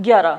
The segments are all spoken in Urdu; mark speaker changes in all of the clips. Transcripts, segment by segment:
Speaker 1: 11।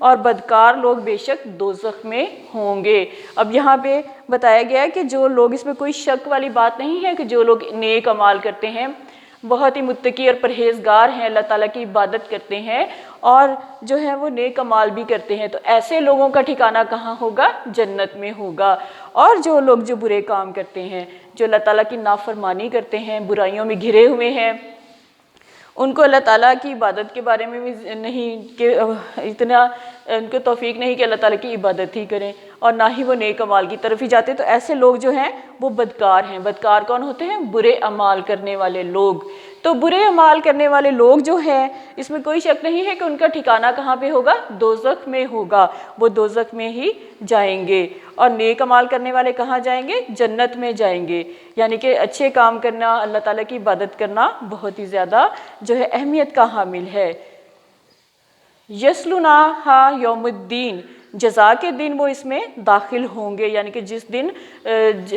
Speaker 1: اور بدکار لوگ بے شک دوزخ میں ہوں گے۔ اب یہاں پہ بتایا گیا ہے کہ جو لوگ، اس میں کوئی شک والی بات نہیں ہے کہ جو لوگ نیک اعمال کرتے ہیں، بہت ہی متقی اور پرہیزگار ہیں، اللہ تعالیٰ کی عبادت کرتے ہیں اور جو ہے وہ نیک اعمال بھی کرتے ہیں، تو ایسے لوگوں کا ٹھکانہ کہاں ہوگا؟ جنت میں ہوگا۔ اور جو لوگ جو برے کام کرتے ہیں، جو اللہ تعالیٰ کی نافرمانی کرتے ہیں، برائیوں میں گھرے ہوئے ہیں، ان کو اللہ تعالیٰ کی عبادت کے بارے میں بھی نہیں کہ اتنا ان کو توفیق نہیں کہ اللہ تعالیٰ کی عبادت ہی کریں، اور نہ ہی وہ نیک اعمال کی طرف ہی جاتے، تو ایسے لوگ جو ہیں وہ بدکار ہیں۔ بدکار کون ہوتے ہیں؟ برے اعمال کرنے والے لوگ۔ تو برے اعمال کرنے والے لوگ جو ہیں، اس میں کوئی شک نہیں ہے کہ ان کا ٹھکانہ کہاں پہ ہوگا؟ دوزخ میں ہوگا، وہ دوزخ میں ہی جائیں گے۔ اور نیک اعمال کرنے والے کہاں جائیں گے؟ جنت میں جائیں گے۔ یعنی کہ اچھے کام کرنا، اللہ تعالیٰ کی عبادت کرنا بہت ہی زیادہ جو ہے اہمیت کا حامل ہے۔ یصلونہا یوم الدین، جزا کے دن وہ اس میں داخل ہوں گے، یعنی کہ جس دن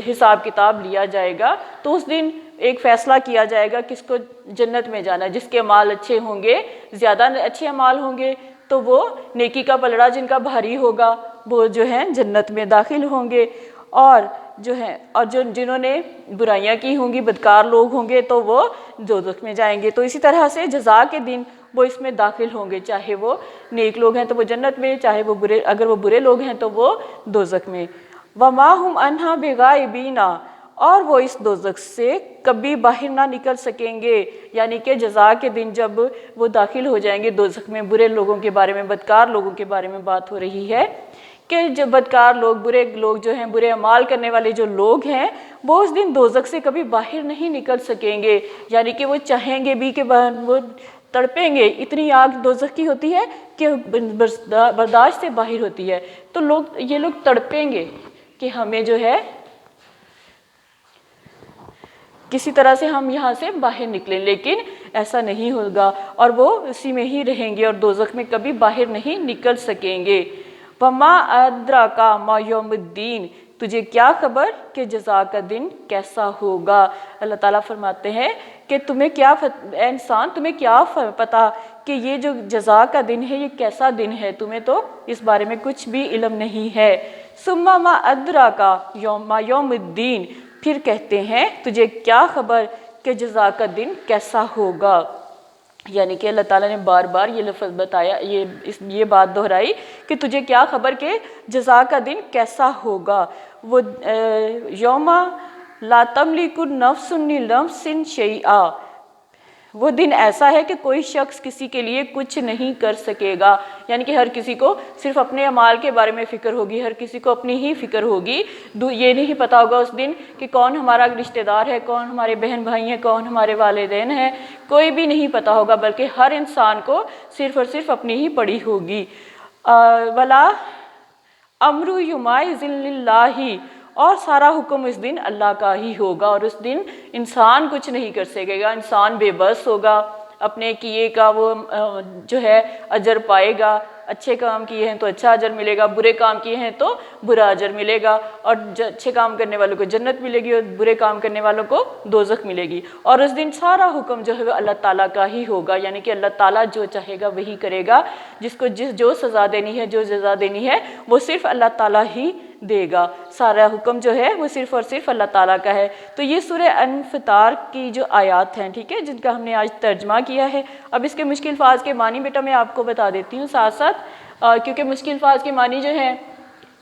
Speaker 1: حساب کتاب لیا جائے گا تو اس دن ایک فیصلہ کیا جائے گا کس کو جنت میں جانا ہے۔ جس کے اعمال اچھے ہوں گے، زیادہ اچھے اعمال ہوں گے، تو وہ نیکی کا پلڑا جن کا بھاری ہوگا وہ جو ہے جنت میں داخل ہوں گے، اور جو ہے اور جنہوں نے برائیاں کی ہوں گی، بدکار لوگ ہوں گے، تو وہ دوزخ میں جائیں گے۔ تو اسی طرح سے جزا کے دن وہ اس میں داخل ہوں گے، چاہے وہ نیک لوگ ہیں تو وہ جنت میں، چاہے وہ برے، اگر وہ برے لوگ ہیں تو وہ دوزخ میں۔ وَمَا هُمْ عَنْهَا بِغَائِبِينَ، اور وہ اس دوزخ سے کبھی باہر نہ نکل سکیں گے، یعنی کہ جزا کے دن جب وہ داخل ہو جائیں گے دوزخ میں، برے لوگوں کے بارے میں، بدکار لوگوں کے بارے میں بات ہو رہی ہے کہ جو بدکار لوگ، برے لوگ جو ہیں، برے اعمال کرنے والے جو لوگ ہیں، وہ اس دن دوزخ سے کبھی باہر نہیں نکل سکیں گے، یعنی کہ وہ چاہیں گے بھی کہ وہ تڑپیں گے، اتنی آگ دوزخ کی ہوتی ہے کہ برداشت سے باہر ہوتی ہے، تو یہ لوگ تڑپیں گے کہ ہمیں جو ہے کسی طرح سے ہم یہاں سے باہر نکلیں، لیکن ایسا نہیں ہوگا، اور وہ اسی میں ہی رہیں گے اور دوزخ میں کبھی باہر نہیں نکل سکیں گے۔ وَمَا أَدْرَاكَ مَا يَوْمُ الدِّينِ، تجھے کیا خبر کہ جزا کا دن کیسا ہوگا۔ اللہ تعالیٰ فرماتے ہیں کہ تمہیں کیا اے انسان، تمہیں کیا پتا کہ یہ جو جزا کا دن ہے یہ کیسا دن ہے، تمہیں تو اس بارے میں کچھ بھی علم نہیں ہے۔ ثُمَّ مَا أَدْرَاكَ مَا يَوْمُ الدِّينِ، پھر کہتے ہیں تجھے کیا خبر کہ جزا کا دن کیسا ہوگا، یعنی کہ اللہ تعالیٰ نے بار بار یہ لفظ بتایا، یہ بات دہرائی کہ تجھے کیا خبر کہ جزا کا دن کیسا ہوگا۔ وہ یوم لا تملک نفس لنفس شیئا، وہ دن ایسا ہے کہ کوئی شخص کسی کے لیے کچھ نہیں کر سکے گا، یعنی کہ ہر کسی کو صرف اپنے اعمال کے بارے میں فکر ہوگی، ہر کسی کو اپنی ہی فکر ہوگی، یہ نہیں پتا ہوگا اس دن کہ کون ہمارا رشتہ دار ہے، کون ہمارے بہن بھائی ہیں، کون ہمارے والدین ہیں، کوئی بھی نہیں پتا ہوگا، بلکہ ہر انسان کو صرف اور صرف اپنی ہی پڑی ہوگی۔ وَلَا أَمْرُ يَوْمَئِذٍ لِلَّهِ، اور سارا حکم اس دن اللہ کا ہی ہوگا، اور اس دن انسان کچھ نہیں کر سکے گا، انسان بے بس ہوگا، اپنے کیے کا وہ جو ہے اجر پائے گا، اچھے کام کیے ہیں تو اچھا اجر ملے گا، برے کام کیے ہیں تو برا اجر ملے گا، اور اچھے کام کرنے والوں کو جنت ملے گی اور برے کام کرنے والوں کو دوزخ ملے گی۔ اور اس دن سارا حکم جو ہے وہ اللہ تعالیٰ کا ہی ہوگا، یعنی کہ اللہ تعالیٰ جو چاہے گا وہی کرے گا، جس کو جو سزا دینی ہے، جو جزا دینی ہے، وہ صرف اللہ تعالیٰ ہی دے گا، سارا حکم جو ہے وہ صرف اور صرف اللہ تعالیٰ کا ہے۔ تو یہ سورہ انفطار کی جو آیات ہیں، ٹھیک ہے، جن کا ہم نے آج ترجمہ کیا ہے، اب اس کے مشکل الفاظ کے معنی بیٹا میں آپ کو بتا دیتی ہوں ساتھ ساتھ، کیونکہ مشکل الفاظ کے معنی جو ہیں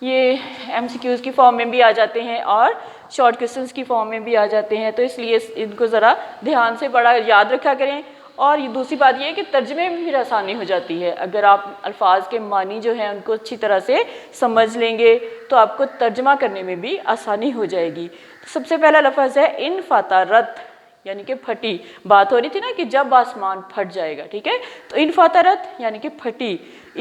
Speaker 1: یہ MCQs کی فارم میں بھی آ جاتے ہیں اور شارٹ کوسچنس کی فارم میں بھی آ جاتے ہیں، تو اس لیے ان کو ذرا دھیان سے بڑا یاد رکھا کریں۔ اور یہ دوسری بات یہ ہے کہ ترجمے میں پھر آسانی ہو جاتی ہے، اگر آپ الفاظ کے معنی جو ہیں ان کو اچھی طرح سے سمجھ لیں گے تو آپ کو ترجمہ کرنے میں بھی آسانی ہو جائے گی۔ سب سے پہلا لفظ ہے انفطرت، یعنی کہ پھٹی، بات ہو رہی تھی نا کہ جب آسمان پھٹ جائے گا، ٹھیک ہے، تو انفطرت یعنی کہ پھٹی،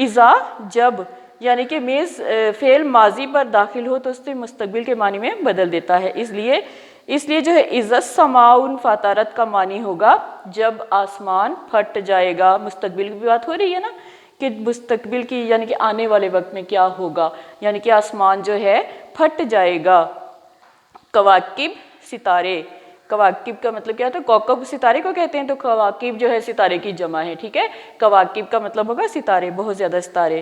Speaker 1: اذا جب، یعنی کہ میز فعل ماضی پر داخل ہو تو اس سے مستقبل کے معنی میں بدل دیتا ہے، اس لیے جو ہے اذا السماء انفطرت کا معنی ہوگا جب آسمان پھٹ جائے گا، مستقبل کی بات ہو رہی ہے نا کہ مستقبل کی، یعنی کہ آنے والے وقت میں کیا ہوگا، یعنی کہ آسمان جو ہے پھٹ جائے گا۔ کواکب ستارے، کواکب کا مطلب کیا ہوتا ہے؟ کوکب ستارے کو کہتے ہیں، تو کواکب جو ہے ستارے کی جمع ہے، ٹھیک ہے، کواکب کا مطلب ہوگا ستارے، بہت زیادہ ستارے۔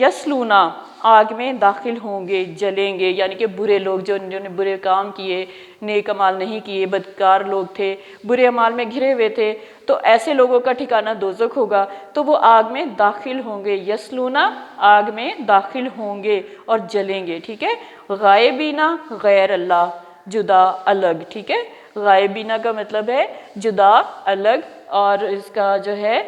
Speaker 1: یسلونا آگ میں داخل ہوں گے، جلیں گے، یعنی کہ برے لوگ جنہوں نے برے کام کیے، نیک اعمال نہیں کیے، بدکار لوگ تھے، برے اعمال میں گھرے ہوئے تھے، تو ایسے لوگوں کا ٹھکانہ دوزخ ہوگا، تو وہ آگ میں داخل ہوں گے، یسلونا آگ میں داخل ہوں گے اور جلیں گے، ٹھیک ہے۔ غائبینہ غیر اللہ، جدا الگ، ٹھیک ہے۔ غائبینہ کا مطلب ہے جدا الگ، اور اس کا جو ہے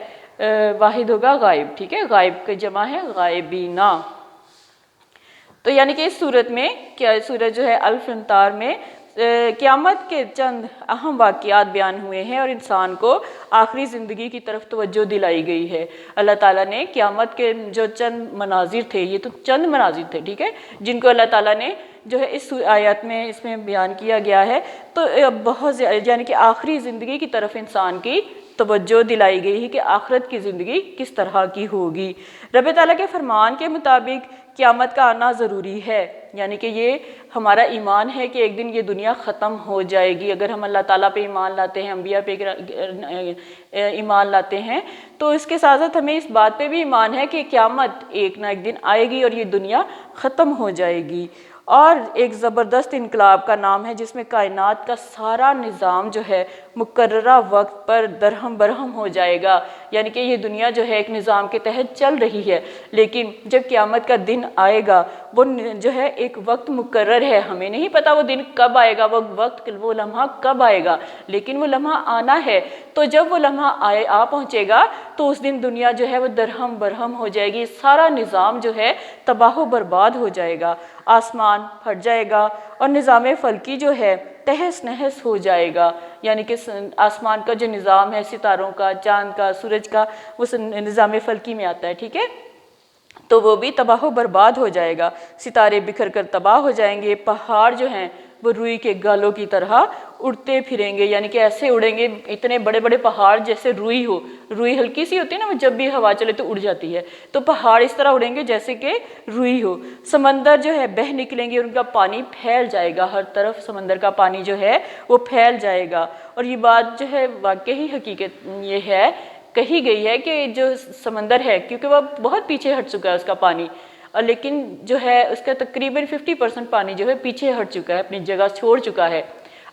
Speaker 1: واحد ہوگا غائب، ٹھیک ہے، غائب کا جمع ہے غائبینہ۔ تو یعنی کہ اس صورت میں کیا صورت جو ہے الفنطار میں قیامت کے چند اہم واقعات بیان ہوئے ہیں اور انسان کو آخری زندگی کی طرف توجہ دلائی گئی ہے۔ اللہ تعالیٰ نے قیامت کے جو چند مناظر تھے، یہ تو چند مناظر تھے، ٹھیک ہے، جن کو اللہ تعالیٰ نے جو ہے اس آیات میں اس میں بیان کیا گیا ہے، تو بہت یعنی کہ آخری زندگی کی طرف انسان کی توجہ دلائی گئی ہے کہ آخرت کی زندگی کس طرح کی ہوگی۔ رب تعالیٰ کے فرمان کے مطابق قیامت کا آنا ضروری ہے، یعنی کہ یہ ہمارا ایمان ہے کہ ایک دن یہ دنیا ختم ہو جائے گی۔ اگر ہم اللہ تعالیٰ پہ ایمان لاتے ہیں، انبیاء پہ ایمان لاتے ہیں، تو اس کے ساتھ ساتھ ہمیں اس بات پہ بھی ایمان ہے کہ قیامت ایک نہ ایک دن آئے گی اور یہ دنیا ختم ہو جائے گی۔ اور ایک زبردست انقلاب کا نام ہے جس میں کائنات کا سارا نظام جو ہے مقررہ وقت پر درہم برہم ہو جائے گا، یعنی کہ یہ دنیا جو ہے ایک نظام کے تحت چل رہی ہے، لیکن جب قیامت کا دن آئے گا وہ جو ہے ایک وقت مقرر ہے، ہمیں نہیں پتا وہ دن کب آئے گا، وہ وقت وہ لمحہ کب آئے گا، لیکن وہ لمحہ آنا ہے۔ تو جب وہ لمحہ آ پہنچے گا تو اس دن دنیا جو ہے وہ درہم برہم ہو جائے گی، سارا نظام جو ہے تباہ و برباد ہو جائے گا، آسمان پھٹ جائے گا اور نظام فلکی جو ہے تہس نہس ہو جائے گا، یعنی کہ آسمان کا جو نظام ہے، ستاروں کا، چاند کا، سورج کا، وہ نظام فلکی میں آتا ہے، ٹھیک ہے، تو وہ بھی تباہ و برباد ہو جائے گا، ستارے بکھر کر تباہ ہو جائیں گے، پہاڑ جو ہیں وہ روئی کے گالوں کی طرح اڑتے پھریں گے، یعنی کہ ایسے اڑیں گے، اتنے بڑے بڑے پہاڑ جیسے روئی ہو، روئی ہلکی سی ہوتی ہے نا، وہ جب بھی ہوا چلے تو اڑ جاتی ہے، تو پہاڑ اس طرح اڑیں گے جیسے کہ روئی ہو، سمندر جو ہے بہہ نکلیں گے، ان کا پانی پھیل جائے گا، ہر طرف سمندر کا پانی جو ہے وہ پھیل جائے گا، اور یہ بات جو ہے واقعی حقیقت یہ ہے کہی گئی ہے کہ جو سمندر ہے، کیونکہ وہ بہت پیچھے ہٹ چکا ہے اس کا پانی، لیکن جو ہے اس کا تقریباً 50% پانی جو ہے پیچھے ہٹ چکا ہے، اپنی جگہ چھوڑ چکا ہے،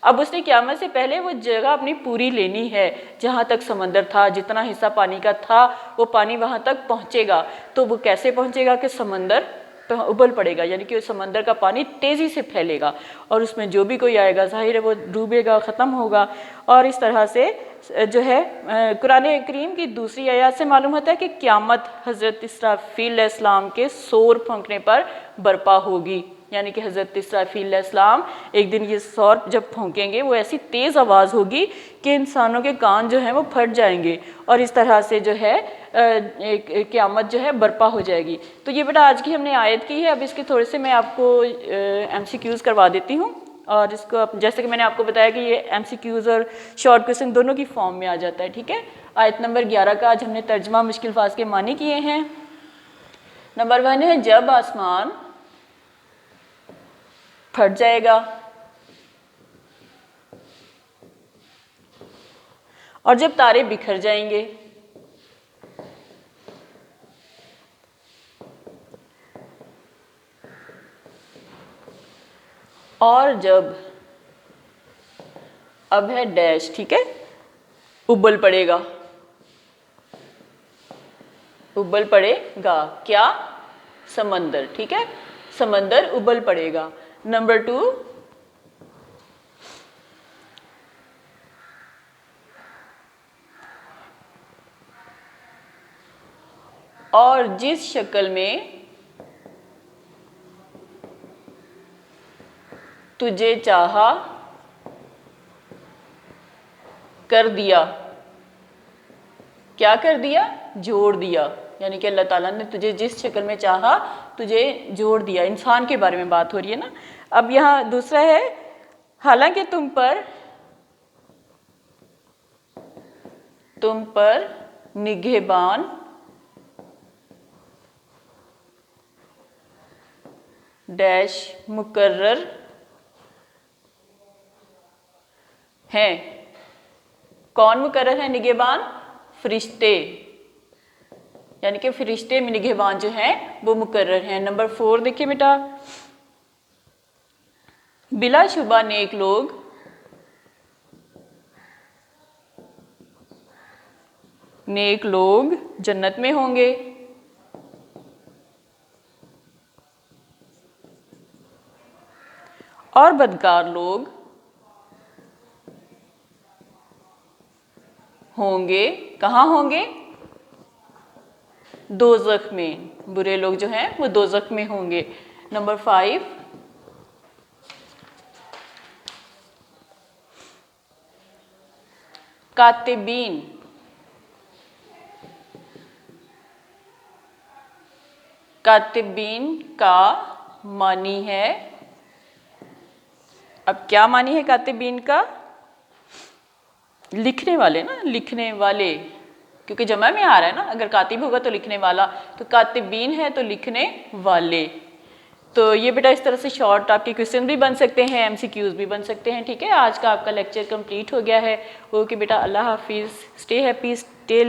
Speaker 1: اب اس نے قیامت سے پہلے وہ جگہ اپنی پوری لینی ہے، جہاں تک سمندر تھا، جتنا حصہ پانی کا تھا وہ پانی وہاں تک پہنچے گا، تو وہ کیسے پہنچے گا کہ سمندر ابل پڑے گا، یعنی کہ سمندر کا پانی تیزی سے پھیلے گا اور اس میں جو بھی کوئی آئے گا ظاہر ہے وہ ڈوبے گا، ختم ہوگا، اور اس طرح سے جو ہے قرآن کریم کی دوسری آیات سے معلوم ہوتا ہے کہ قیامت حضرت اسرافیل علیہ السلام کے سور پھونکنے پر برپا ہوگی، یعنی کہ حضرت اسرافیل علیہ السلام ایک دن یہ سور جب پھونکیں گے وہ ایسی تیز آواز ہوگی کہ انسانوں کے کان جو ہیں وہ پھٹ جائیں گے، اور اس طرح سے جو ہے قیامت جو ہے برپا ہو جائے گی۔ تو یہ بیٹا آج کی ہم نے آیت کی ہے، اب اس کے تھوڑے سے میں آپ کو MCQs کروا دیتی ہوں، اور اس کو جیسے کہ میں نے آپ کو بتایا کہ یہ MCQs اور شارٹ کوئسچن دونوں کی فارم میں آ جاتا ہے، ٹھیک ہے۔ آیت نمبر 11 کا آج ہم نے ترجمہ مشکل الفاظ کے معنی کیے ہیں۔ نمبر 1 ہے جب آسمان پھٹ جائے گا، اور جب تارے بکھر جائیں گے، اور جب اب ہے ڈیش، ٹھیک ہے، ابل پڑے گا، ابل پڑے گا کیا؟ سمندر، ٹھیک ہے، سمندر ابل پڑے گا۔ نمبر 2 اور جس شکل میں تجھے چاہا کر دیا، کیا کر دیا؟ جوڑ دیا، یعنی کہ اللہ تعالیٰ نے تجھے جس شکل میں چاہا تجھے جوڑ دیا، انسان کے بارے میں بات ہو رہی ہے نا۔ اب یہاں دوسرا ہے حالانکہ تم پر نگہبان ڈیش مقرر ہیں، کون مقرر ہے نگہبان؟ فرشتے، یعنی کہ فرشتے میں نگہبان جو ہیں وہ مقرر ہیں۔ نمبر 4 دیکھیں بیٹا، بلا شبہ نیک لوگ جنت میں ہوں گے، اور بدکار لوگ ہوں گے، کہاں ہوں گے؟ دوزخ میں، برے لوگ جو ہیں وہ دوزخ میں ہوں گے۔ نمبر 5، کاتبین، کاتبین کا معنی ہے، اب کیا معنی ہے کاتبین کا؟ لکھنے والے نا، لکھنے والے، کیونکہ جمع میں آ رہا ہے نا، اگر کاتب ہوگا تو لکھنے والا، تو کاتبین ہے تو لکھنے والے۔ تو یہ بیٹا اس طرح سے شارٹ آپ کے کویسچن بھی بن سکتے ہیں، ایم سی کیوز بھی بن سکتے ہیں، ٹھیک ہے۔ آج کا آپ کا لیکچر کمپلیٹ ہو گیا ہے۔ اوکے بیٹا، اللہ حافظ، اسٹے ہیپی، اسٹے